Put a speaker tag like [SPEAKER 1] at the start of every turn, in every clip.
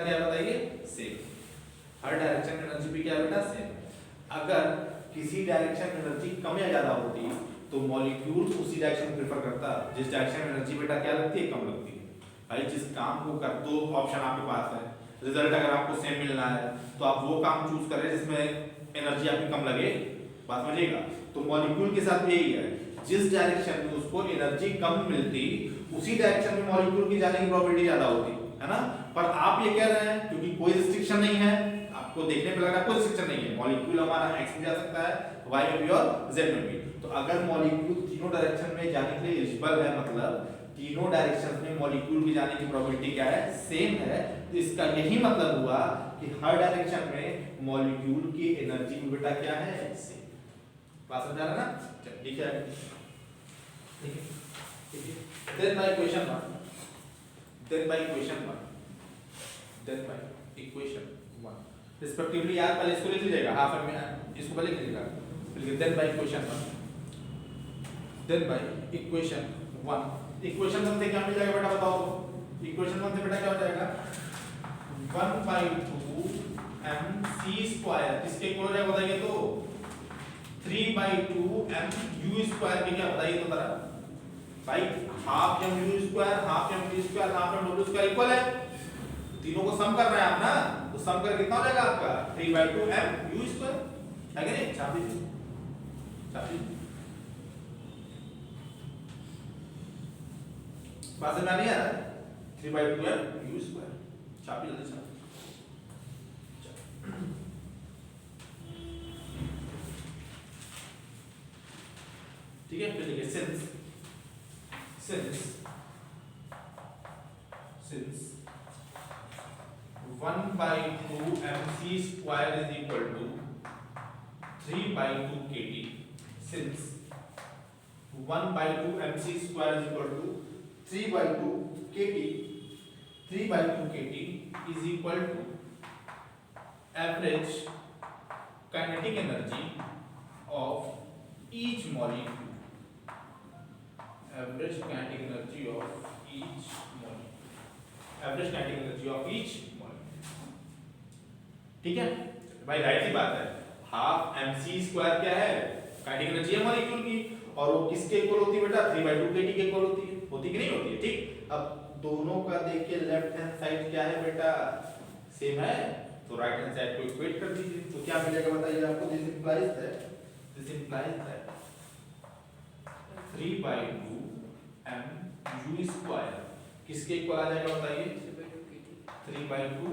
[SPEAKER 1] का क्या बताइए, सेम। हर डायरेक्शन में एनर्जी भी क्या बेटा, सेम। अगर किसी डायरेक्शन में एनर्जी कम या ज्यादा होती तो मॉलिक्यूल उसी डायरेक्शन को प्रेफर करता जिस डायरेक्शन में एनर्जी बेटा क्या लगती है, कम लगती है। भाई जिस काम को कर, दो ऑप्शन आपके पास है, रिजल्ट अगर आपको सेम मिलना है तो आप वो काम चूज करें जिसमें एनर्जी आपकी कम लगे, बात समझिएगा। तो मॉलिक्यूल के साथ भी यही है, जिस डायरेक्शन में उसको एनर्जी कम मिलती उसी डायरेक्शन में मॉलिक्यूल की जाने की प्रोबेबिलिटी ज्यादा होती है ना। पर आप ये कह रहे हैं क्योंकि कोई रिस्ट्रिक्शन नहीं है, आपको देखने पे लग रहा है कोई रिस्ट्रिक्शन नहीं है, मॉलिक्यूल हमारा एक्स में जा सकता है, वाई में भी और जेड में भी। तो अगर मॉलिक्यूल तीनों डायरेक्शन में जाने के लिए एलिजिबल है, मतलब तीनों डायरेक्शन में मॉलिक्यूल की जाने की प्रोबेबिलिटी क्या है, सेम है, तो इसका यही मतलब हुआ कि हर डायरेक्शन में मॉलिक्यूल की एनर्जी भी बेटा क्या है, सेम। बात समझ आ रहा है ना, चलिए ठीक है, ठीक है। Then by equation 1, रिस्पेक्टिवली यार पहले इसको लिख लीजिएगा, हाफ एम इसको पहले लिख लीजिएगा, फिर देन बाय इक्वेशन 1, इक्वेशन 1 से क्या मिल जाएगा बेटा बताओ तो, इक्वेशन 1 से बेटा क्या हो जाएगा, 1/2 mc² किसके इक्वल हो जाएगा बताइए तो, 3/2 mu² के क्या बताइए तो जरा भाई, half mu², half mv², half mw² equal है, तीनों को सम कर रहे हैं आप ना, तो सम कर कितना हो जाएगा आपका 3/2 mu², है कि नहीं, छाप दीजिए, बात समझ आ रही है, 3/2 mu², छाप जल्दी छाप। ठीक है, फिर लिखिए since 1/2 mc² is equal to 3/2 kT, since 1/2 mc² is equal to 3/2 kT, 3/2 kT is equal to average kinetic energy of each molecule, average kinetic energy of each molecule, average kinetic energy of each molecule। ठीक है भाई, right सी बात है, half mc² क्या है, kinetic energy है molecule की, और वो किसके इक्वल होती है बेटा, 3/2 kT के इक्वल होती कि नहीं होती है, ठीक। अब दोनों का देखिए लेफ्ट हैंड साइड क्या है बेटा, सेम है, तो राइट हैंड साइड को इक्वेट कर दीजिए, तो क्या मिलेगा बताइए आपको, दिस इंप्लाइज दैट 3/2 mu² किसके इक्वल आ जाएगा बताइए, 3/2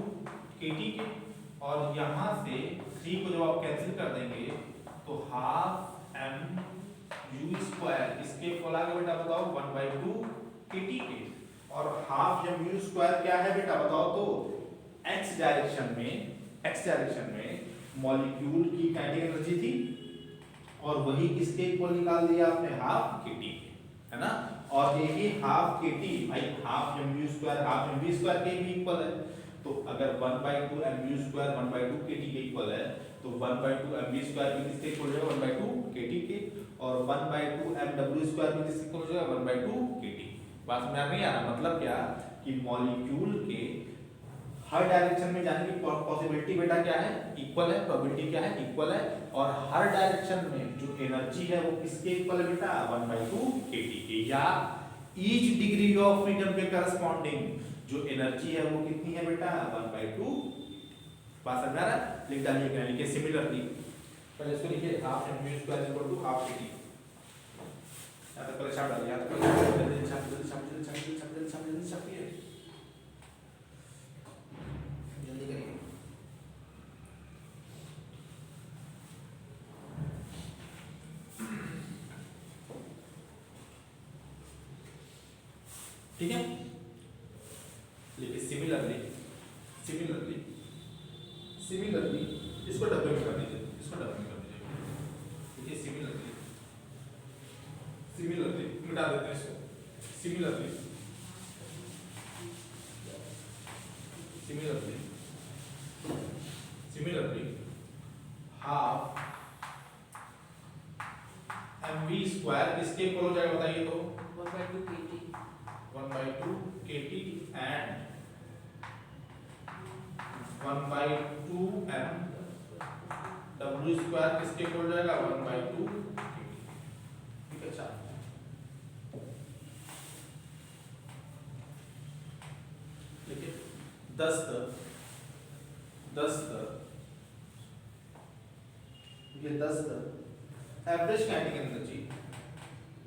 [SPEAKER 1] kT के, और यहां से 3 को जब आप कैंसिल कर देंगे तो हाफ mu² इसके इक्वल आ गया बेटा बताओ 1/2 kT के, और हाफ mu² क्या है बेटा बताओ तो, x डायरेक्शन में मॉलिक्यूल की काइनेटिक एनर्जी थी, और वही किसके इक्वल निकाल दिया आपने, हाफ kT के, है ना। और यही हाफ kT भाई, हाफ mu² हाफ mv² के भी इक्वल है, तो अगर 1/2 mu² 1/2 kT के इक्वल है, तो 1/2 mv² भी किसके इक्वल हो जाएगा, 1/2 kT के, और 1/2 mw² भी किसके इक्वल हो जाएगा, 1/2 kT। बात समझ में आ रहा, मतलब क्या कि मॉलिक्यूल के हर डायरेक्शन में जाने की पॉसिबिलिटी बेटा क्या है, इक्वल है, प्रोबेबिलिटी क्या है, इक्वल है, और हर डायरेक्शन में जो एनर्जी है वो किसके इक्वल है बेटा, 1/2 kT के, या ईच डिग्री ऑफ फ्रीडम के करस्पॉन्डिंग जो एनर्जी है वो कितनी है बेटा, 1/2। बात समझ आ रहा है, लिख डालिए, लिखिए सिमिलरली, पहले इसको लिखिए half mu² equal to half kT, यहां तक पहले छाप डालिए, यहां तक पहले छाप छापिए, जल्दी करिए। ठीक है, लिखिए सिमिलरली इसको डब्बे में कर दीजिए, देखिए सिमिलरली मिटा देते हैं इसको, सिमिलरली हाफ mv² किसके इक्वल हो जाएगा बताइए तो,
[SPEAKER 2] 1/2 kT
[SPEAKER 1] 1/2 kT and 1/2m W square किसके इक्वल हो जाएगा 1/2 ठीक है। अच्छा देखिए 10 average kinetic energy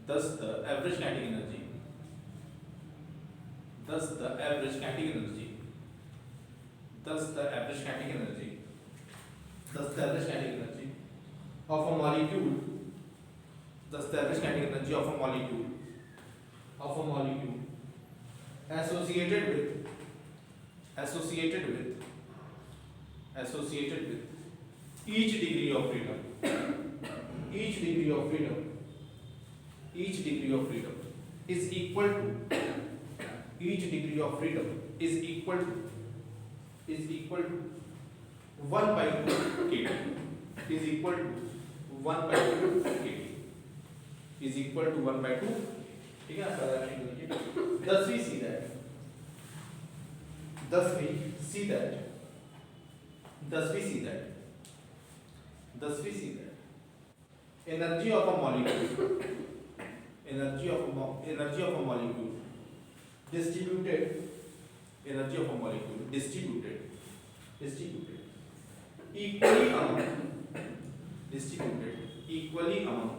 [SPEAKER 1] 10 average kinetic energy 10 average kinetic energy 10 average kinetic energy 10 average kinetic energy of a molecule 10 average kinetic energy of a molecule associated with each degree of freedom is equal to 1/2 kT is equal to 1/2 kT is equal to 1/2 ठीक है। thus we see that energy of a molecule distributed equally among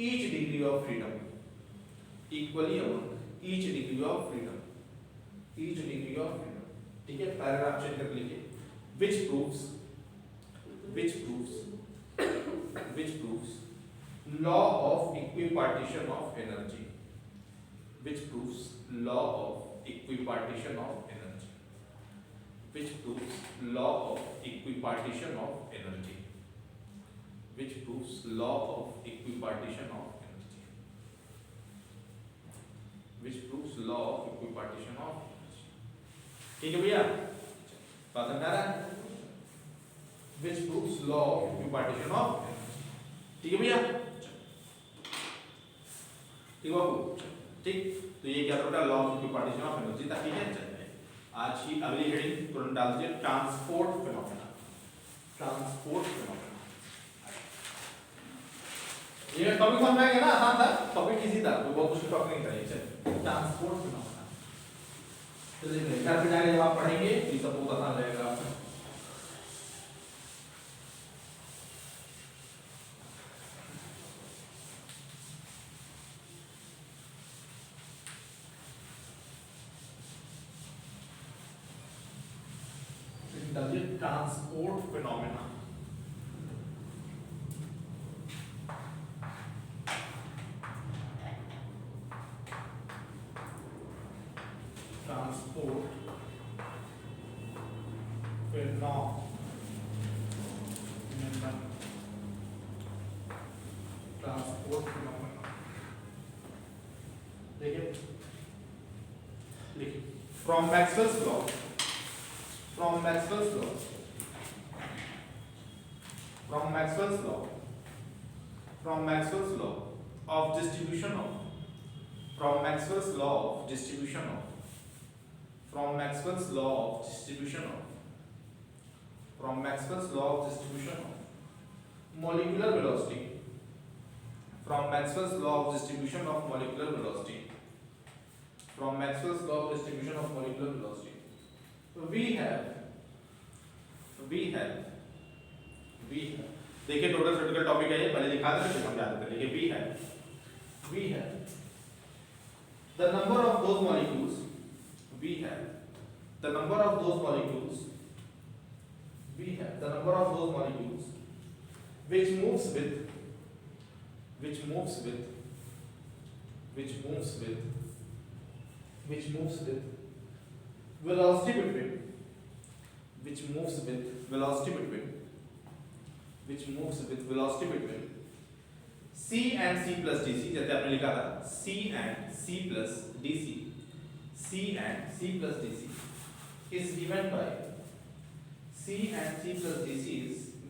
[SPEAKER 1] each degree of freedom ठीक है। Paragraph change कर लीजिए which proves law of equipartition of energy which proves law of equipartition of energy which proves law of equipartition of energy which proves law of equipartition of energy which proves law of equipartition of energy ठीक है भैया बात समझ आ रहा है which proves law of equipartition of energy ठीक है भैया ठीक बाबू ठीक। तो ये क्या होता है law of equipartition of energy तक ठीक है। चलिए आज की अगली हेडिंग तुरंत डाल दीजिए ट्रांसपोर्ट फिनोमेना ये टॉपिक समझ में आ गया ना आसान था टॉपिक इजी था कोई बहुत मुश्किल टॉपिक नहीं था। चलिए ट्रांसपोर्ट फिनोमेना चलिए घर पे जाके जब आप पढ़ेंगे ये सब बहुत आसान रहेगा आपको। ट्रांसपोर्ट फिनोमेना देखिए from Maxwell's law of distribution of molecular velocity we have देखिए टोटल क्रिटिकल टॉपिक है ये पहले दिखा देते फिर समझा देते। देखिए we have the number of those molecules which moves with velocity between c and c plus dc जैसे आपने लिखा था c and c plus dc is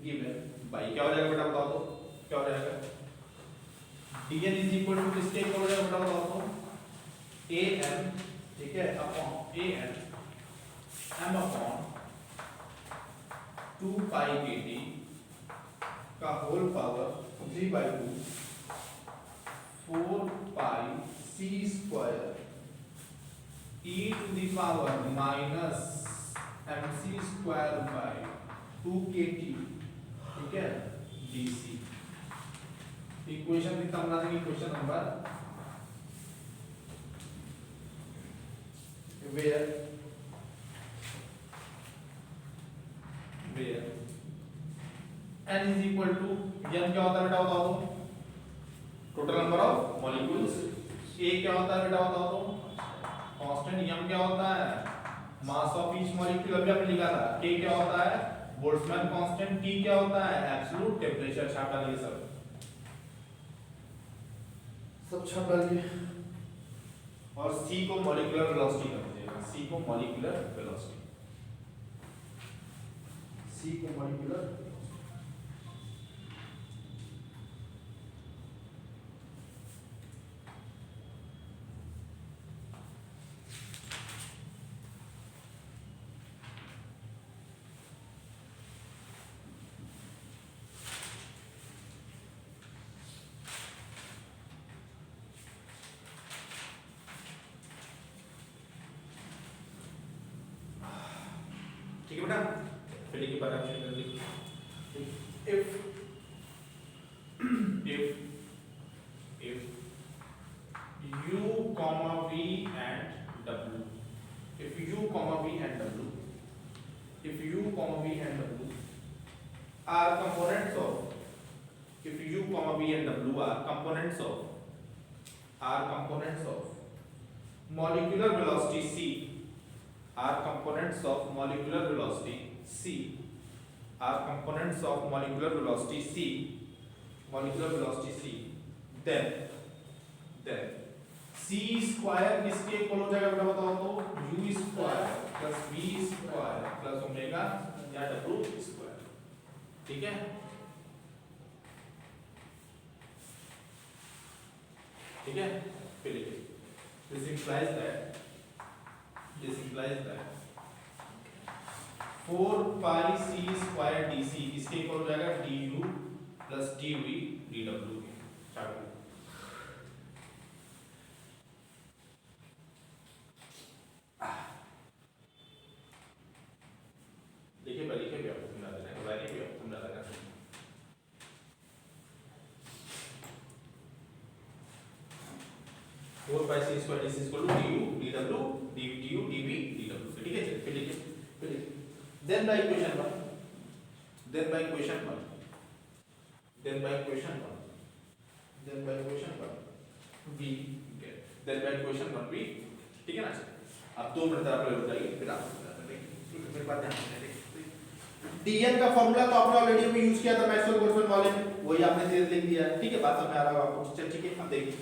[SPEAKER 1] given by क्या हो जाएगा बेटा बताओ तो क्या हो जाएगा dn is equal to किसके इक्वल हो जाएगा बेटा बताओ तो an ठीक है upon an m upon 2 pi kt का whole power 3/2 4 pi c square e to the power minus mc square by 2 kt, ठीक है, dc। इक्वेशन कितना बना देंगे, equation number where n is equal to n क्या होता है बेटा बताओ तो, total number of molecules. a क्या होता है बेटा बताओ तो, कांस्टेंट। m क्या होता है, मास ऑफ ईच मॉलिक्यूल, अभी आपने लिखा था। k क्या होता है, बोल्ट्जमैन कांस्टेंट। t क्या होता है, एब्सोल्यूट टेंपरेचर। छाप डालिए सब छाप डालिए। और c को मॉलिक्यूलर वेलोसिटी कर दीजिएगा, c को मॉलिक्यूलर वेलोसिटी, c को मॉलिक्यूलर। ठीक है बेटा, फिर के बारे में कर लीजिए। if u comma v and w, if u comma v and w, if u comma v and w are components of, if u comma v and w are components of molecular velocity c, are components of molecular velocity c, are components of molecular velocity c, then c square किसके equal हो जाएगा बेटा बताओ तो, u square plus v square plus omega या w square. ठीक है, ठीक है, फिर लिखिए this implies that 4 pi c square dc इसके इक्वल हो जाएगा du प्लस dv dw के। चार्ट देखिए पहले लिखे भी आपको समझा देना है, वैल्यू भी आपको समझा देना है। 4 pi c square dc equal to du dw du dv dw। ठीक है, चलिए फिर लिखिए। then by equation 1 we get, then by equation 1 we, ठीक है ना। अब 2 मिनट आप लोग बताइए, फिर आप फिर बात ध्यान से देखिए। dn का फार्मूला तो आपने ऑलरेडी अभी यूज किया था मैक्सवेल बोल्ट्जमैन वाले में, वही आपने सीधे लिख दिया है। ठीक है, बात समझ आ रहा है आपको। चल ठीक है, अब देखिए।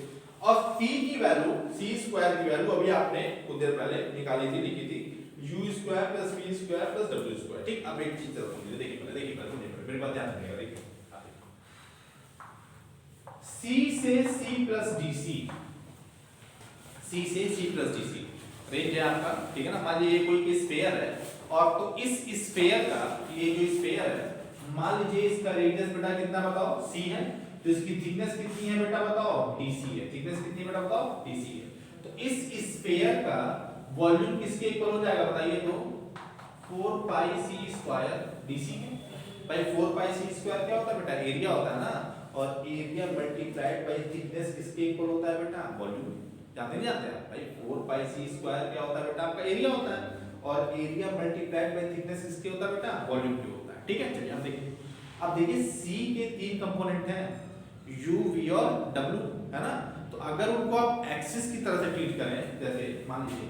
[SPEAKER 1] और c की वैल्यू, c स्क्वायर की वैल्यू अभी आपने कुछ देर पहले निकाली थी, लिखी थी u square plus v square plus w square. ठीक, अब एक चीज जरा समझिए, देखिए पहले मेरी बात ध्यान से देखिएगा। देखिए c से c प्लस dc, c से c प्लस dc रेंज है आपका। ठीक है ना, मान लीजिए कोई स्फीयर है, और तो इस स्फीयर का, ये जो स्फीयर है, मान लीजिए इसका रेडियस बेटा कितना बताओ, c है, तो इसकी थिकनेस कितनी है बेटा बताओ, dc है। थिकनेस कितनी है बेटा बताओ, dc है। तो इस स्फीयर का वॉल्यूम किसके इक्वल हो जाएगा बताइए तो, 4 पाई c स्क्वायर dc के। भाई 4 पाई c स्क्वायर क्या होता है बेटा, एरिया होता है ना, और एरिया मल्टीप्लाइड बाय थिकनेस किसके इक्वल होता है बेटा, वॉल्यूम। जानते नहीं जानते आप भाई, 4 पाई c स्क्वायर क्या होता है बेटा, आपका एरिया होता है, और एरिया मल्टीप्लाइड बाय थिकनेस किसके होता है बेटा, वॉल्यूम के होता है। ठीक है, चलिए अब देखिए। अब देखिए c के 3 कंपोनेंट हैं, u v और w, है ना। तो अगर उनको आप एक्सिस की तरह से ट्रीट करें, जैसे मान लीजिए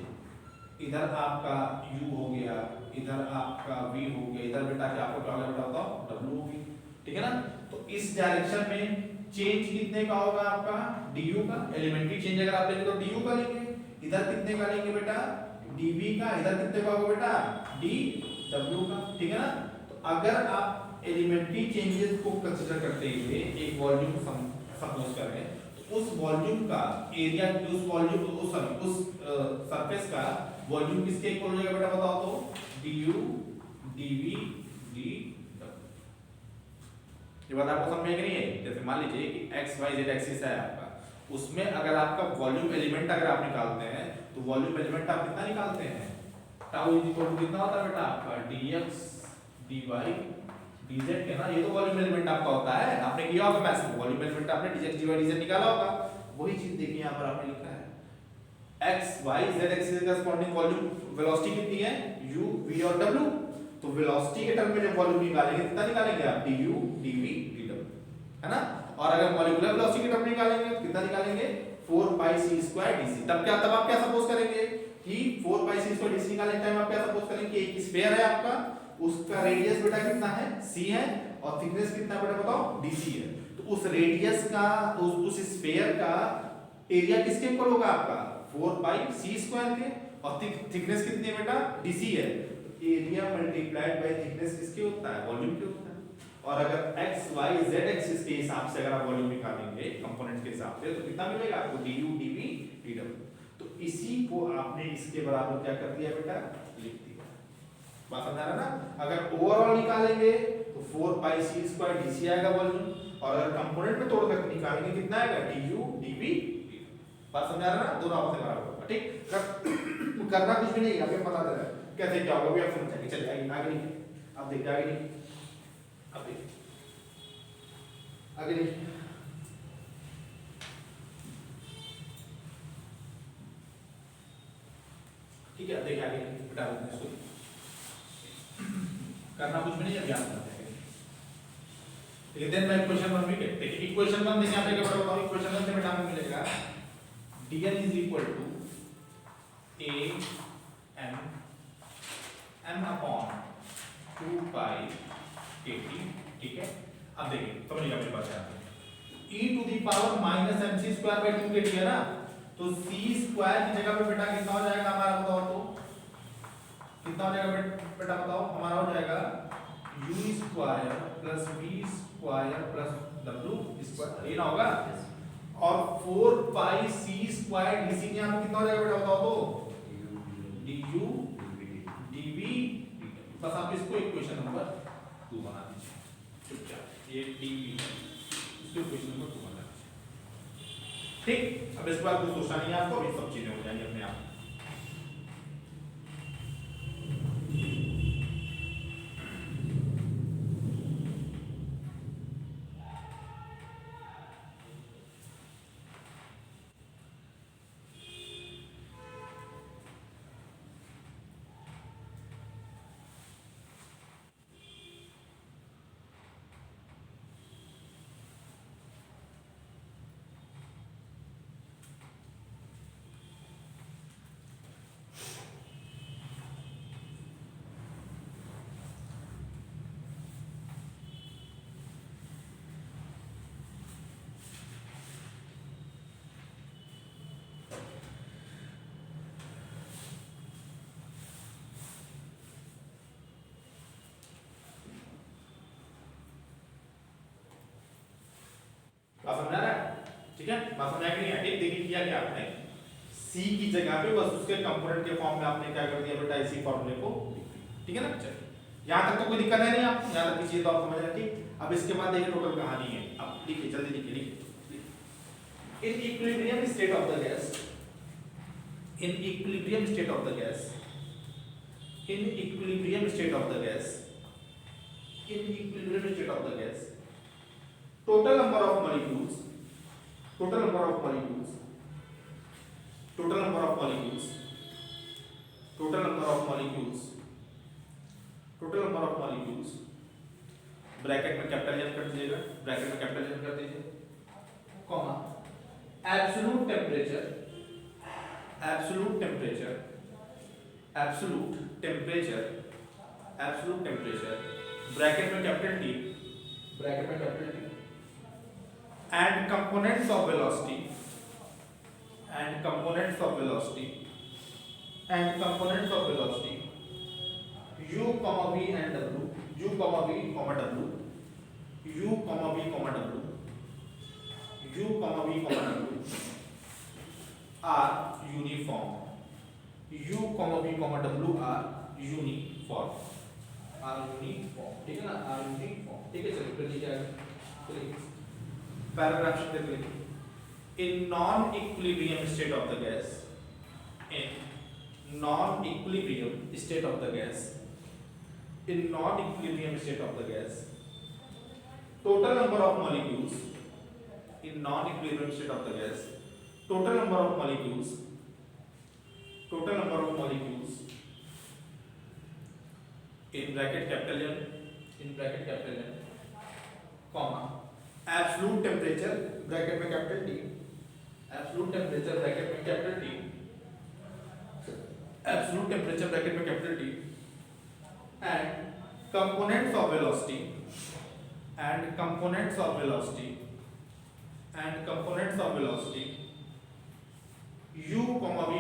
[SPEAKER 1] इधर आपका u हो गया, इधर आपका v हो गया, इधर बेटा क्या आपको क्या बेटा बताओ, w होगी। ठीक है ना। तो इस डायरेक्शन में चेंज कितने का होगा आपका, du का। एलिमेंट्री चेंज अगर आप लेंगे तो du का लेंगे, इधर कितने का लेंगे बेटा, dv का, इधर कितने का होगा बेटा, dw का। ठीक है ना। तो अगर आप एलिमेंट्री चेंजेस को कंसीडर करते हुए एक वॉल्यूम सपोज करें, तो उस वॉल्यूम का एरिया, उस वॉल्यूम उस सरफेस का वॉल्यूम किसके इक्वल हो जाएगा बेटा बताओ तो, du dv dw। ये बात आपको समझ में नहीं है? जैसे मान लीजिए कि x y z एक्सिस है आपका, उसमें अगर आपका वॉल्यूम एलिमेंट अगर आप निकालते हैं तो वॉल्यूम एलिमेंट आप कितना निकालते हैं, टाउ इज इक्वल टू कितना होता है बेटा आपका dx dy dz के ना, ये तो वॉल्यूम एलिमेंट आपका होता है, आपने किया होगा मैथ्स में, वॉल्यूम एलिमेंट आपने dx dy dz निकाला होगा। वही चीज देखिए यहां पर आपने लिखा है x y z एक्सिस के कॉरेस्पॉन्डिंग वॉल्यूम वेलोसिटी कितनी है, u v और w। तो वेलोसिटी के टर्म में जब वॉल्यूम निकालेंगे कितना निकालेंगे आप, du dv dw, है ना। और अगर मॉलिक्यूलर वेलोसिटी के टर्म निकालेंगे तो कितना निकालेंगे, 4 pi c स्क्वायर dc। तब आप क्या सपोज करेंगे कि 4 pi c स्क्वायर dc निकालने टाइम आप क्या सपोज करेंगे कि एक स्फीयर है आपका, उसका रेडियस बेटा कितना है, c है, और थिकनेस कितना बेटा बताओ, dc है। तो उस रेडियस का उस स्फीयर का एरिया किसके इक्वल होगा आपका, 4 pi c स्क्वायर के, और थिकनेस कितनी है बेटा, dc है। एरिया मल्टीप्लाइड बाय थिकनेस किसके होता है, वॉल्यूम के होता है। और अगर x y z एक्सिस के हिसाब से अगर आप वॉल्यूम निकालेंगे कंपोनेंट्स के हिसाब से तो कितना मिलेगा आपको, du dv dw। तो इसी को आपने इसके बराबर क्या कर दिया बेटा, लिख दिया। बात समझ आ रहा ना। अगर ओवरऑल निकालेंगे तो 4 pi c स्क्वायर dc आएगा वॉल्यूम, और अगर कंपोनेंट में तोड़कर निकालेंगे कितना आएगा, du dv dw। बात समझ आ रहा ना, दोनों आपस में बराबर होगा। ठीक, करना कुछ भी नहीं, आपको पता चल रहा है कैसे क्या होगा, भी आप समझ जाएंगे। चलिए आगे नहीं, अब देखिए आगे नहीं, अब देखिए आगे नहीं, ठीक है। अब देखिए आगे बेटा, करना कुछ भी नहीं, अब याद करते हैं। ठीक है, देन मैं इक्वेशन 1 भी देखते हैं। इक्वेशन 1 देखिए, यहाँ पे क्या बताओ, इक्वेशन 1 से बेटा हमें मिलेगा dn is equal to a m m upon 2 pi kt। ठीक है, अब देखिए समझिएगा मेरी बात यहाँ पे, e to the power minus mc square by 2 kt है ना, तो c स्क्वायर की जगह पे बेटा कितना हो जाएगा हमारा, बताओ तो कितना हो जाएगा बेटा बताओ, हमारा हो जाएगा u square plus v square plus w square, ये ना होगा। और 4 pi c स्क्वायर dc के यहाँ पे कितना हो जाएगा बेटा बताओ तो, du dv। बस आप इसको इक्वेशन नंबर 2 बना दीजिए चुपचाप, ये dv है, इसको इक्वेशन नंबर 2 बना दीजिए। ठीक, अब इस बार कुछ सोचना नहीं है आपको, अभी सब चीजें हो जाएंगी अपने आप। बात समझ आ रहा है, ठीक है, बात समझ आ गई है। ठीक, देखिए किया क्या आपने, c की जगह पे बस उसके कंपोनेंट के फॉर्म में आपने क्या कर दिया बेटा, इसी फॉर्मूले को, ठीक है ना। चलिए यहां तक तो कोई दिक्कत है नहीं आपको, यहां तक की चीज तो आप समझ रहे हैं। ठीक, अब इसके बाद देखिए टोटल कहानी है, अब लिखिए जल्दी लिखिए। In equilibrium state of the gas, in equilibrium state of the gas, in equilibrium state of the gas, in equilibrium state of the gas, total number of molecules, total number of molecules, total number of molecules, total number of molecules, total number of molecules, bracket में capital N कर दीजिएगा, bracket में capital N कर दीजिए, comma, absolute temperature, absolute temperature, absolute temperature, absolute temperature, bracket में capital T, bracket में capital T, and components of velocity, and components of velocity, and components of velocity, u comma v and w, u comma v comma w, u comma v comma w, u comma v V, W are uniform. U, V, W are uniform. ठीक है ना, are uniform. ठीक है, चलिए फिर लिखिए आगे। Paragraph sheet पे लिखिए, in non-equilibrium state of the gas, in non-equilibrium state of the gas, in non-equilibrium state of the gas, total number of molecules, in non-equilibrium state of the gas, total number of molecules in bracket capital N, comma, absolute temperature bracket में capital T, absolute temperature bracket में capital T, absolute temperature bracket में capital T, and components of velocity U, V, W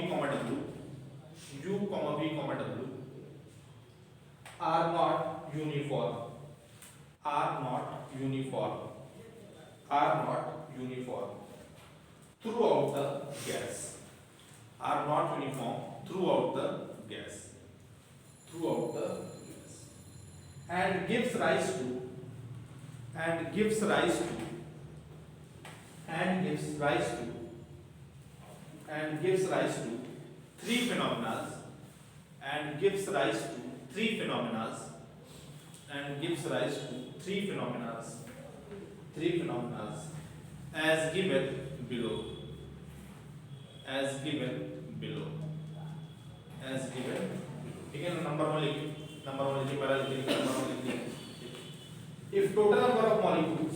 [SPEAKER 1] are not uniform throughout the gas, and gives rise to three phenomena, as given below. ठीक है ना, number one लिखिए, पहला लिखिए, number one लिखिए। If total number of molecules,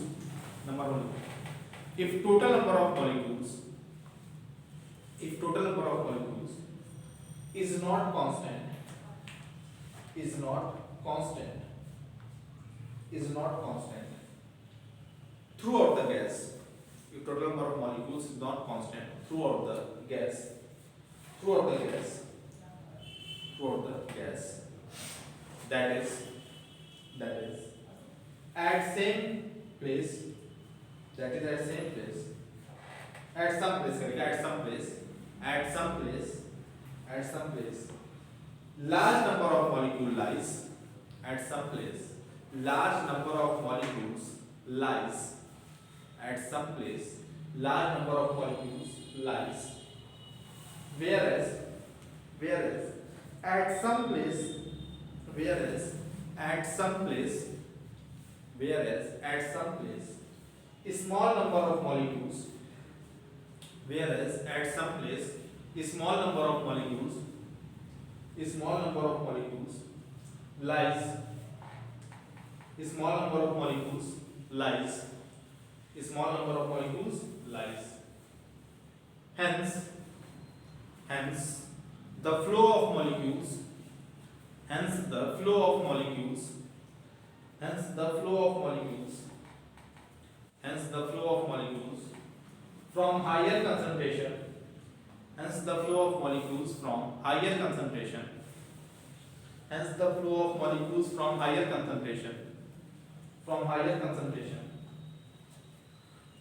[SPEAKER 1] number one, if total number of molecules is not constant throughout the gas, if total number of molecules is not constant throughout the gas, that is at same place, at some place, large number of molecules lies at some place, large number of molecules lies at some place, large number of molecules lies, whereas at some place, a small number of molecules, lies. Hence, the flow of molecules from higher concentration,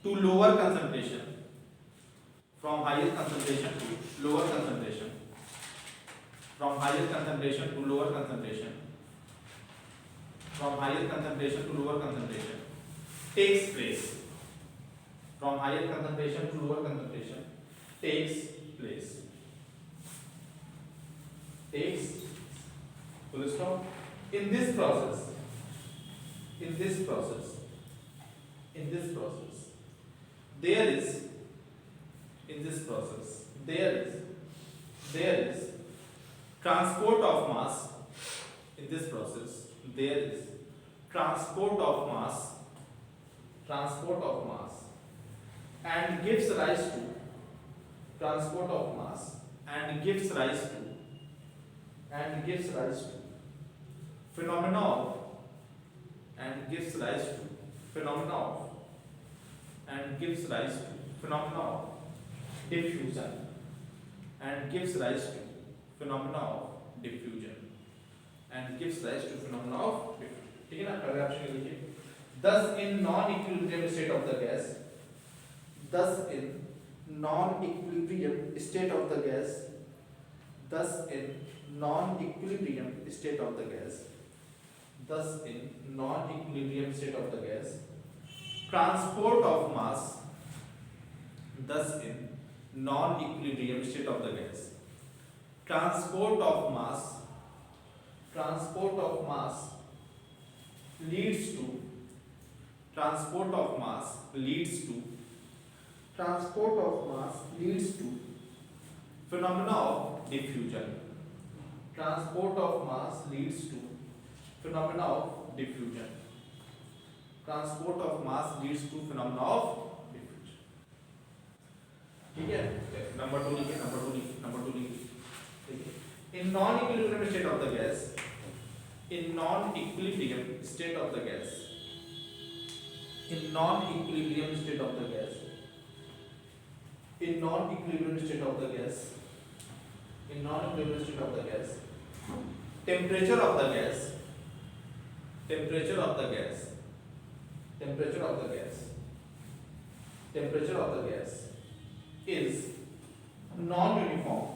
[SPEAKER 1] to lower concentration, from higher concentration to lower concentration, from higher concentration to lower concentration, from higher concentration to lower concentration takes place, from higher concentration to lower concentration takes place, full stop. In this process there is transport of mass. In this process there is transport of mass and gives rise to phenomena of diffusion, ठीक है ना। पहले option लिखिए, thus in non equilibrium state of the gas, thus in non-equilibrium state of the gas, thus in non-equilibrium state of the gas, thus in non-equilibrium state of the gas, transport of mass, thus in non-equilibrium state of the gas, transport of mass leads to transport of mass leads to phenomena of diffusion. Transport of mass leads to phenomena of diffusion. Transport of mass leads to phenomena of diffusion. ठीक है, number 2 लिखिए, number 2 लिखिए। In non-equilibrium state of the gas, in non-equilibrium state of the gas, in non-equilibrium state of the gas, in non-equilibrium state of the gas, in non-equilibrium state of the gas, temperature of the gas, temperature of the gas, temperature of the gas, temperature of the gas is non-uniform.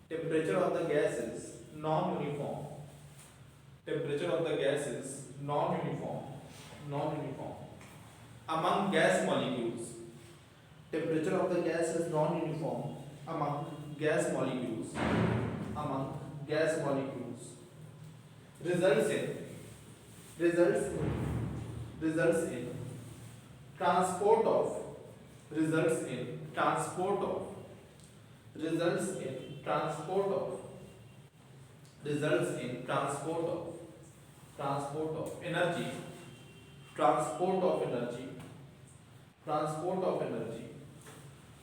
[SPEAKER 1] Temperature of the gas is non-uniform. Temperature of the gas is non-uniform among gas molecules. Temperature of the gas is non-uniform among gas molecules. Results in transport of energy, transport of energy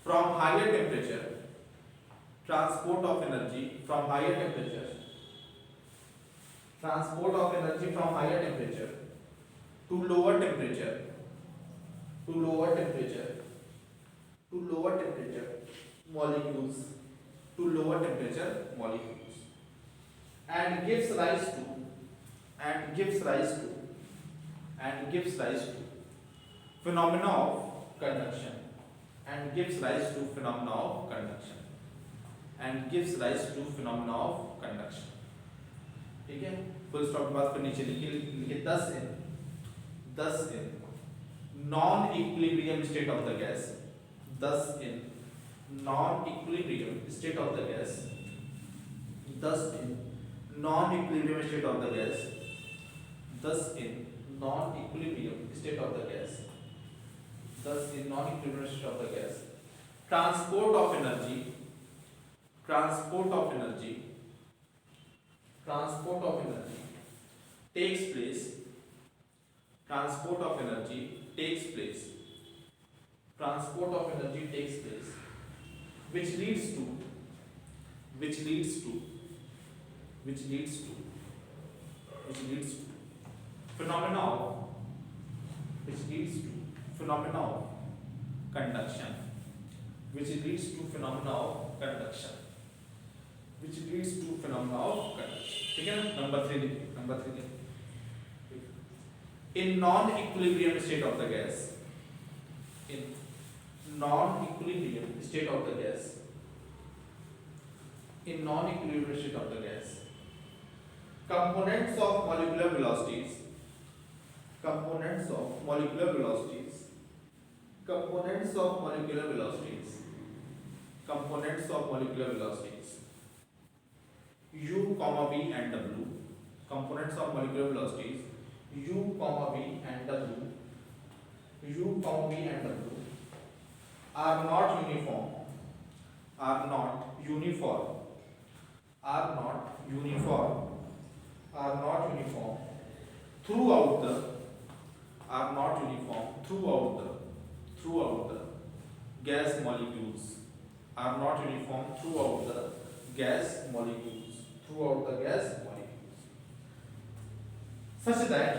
[SPEAKER 1] from higher temperature, transport of energy from higher temperature to lower temperature molecules, and gives rise to phenomena of conduction, ठीक है, full stop के बाद फिर नीचे लिखिए thus in non-equilibrium state of the gas, thus in non-equilibrium state of the gas, thus in non-equilibrium state of the gas, thus in non-equilibrium state of the gas, thus in non-equilibrium state of the gas, transport of energy takes place, which leads to phenomena of conduction, ठीक है ना। Number 3 in non-equilibrium state of the gas, components of molecular velocities u, v and w, components of molecular velocities u, v and w are not uniform throughout the gas molecules, such that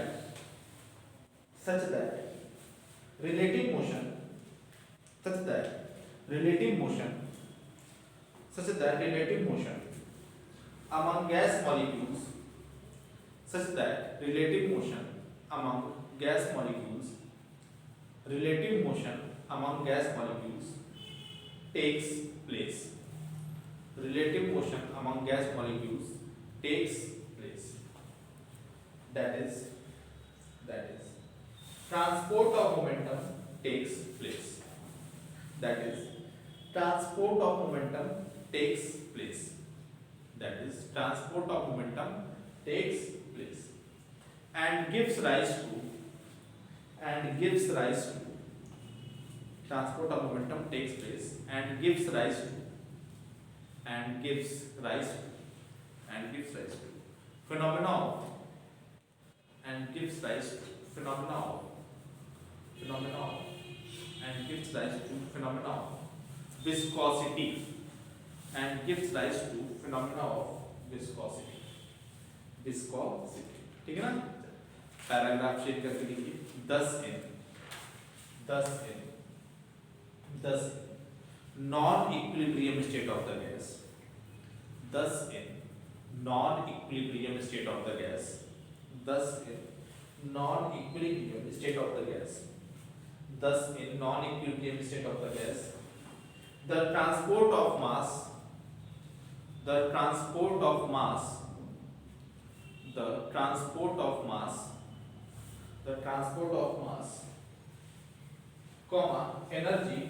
[SPEAKER 1] relative motion among gas molecules among gas molecules takes place. Relative motion among gas molecules takes place. That is transport of momentum takes place. That is transport of momentum takes place. That is transport of momentum takes place and gives rise to transport of momentum takes place and gives rise to phenomena of and gives rise to phenomena of viscosity and gives rise to phenomena of viscosity. ठीक है ना? Paragraph shade करके लिखिए 10 non equilibrium state of the gas 10 in non equilibrium state of the gas 10 in non equilibrium state of the gas 10 in non equilibrium state of the gas the transport of mass comma energy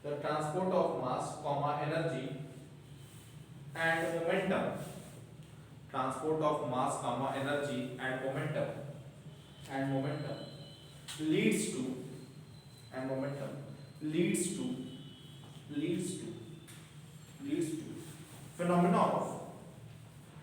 [SPEAKER 1] the transport of mass comma energy and momentum transport of mass comma energy and momentum leads to phenomena of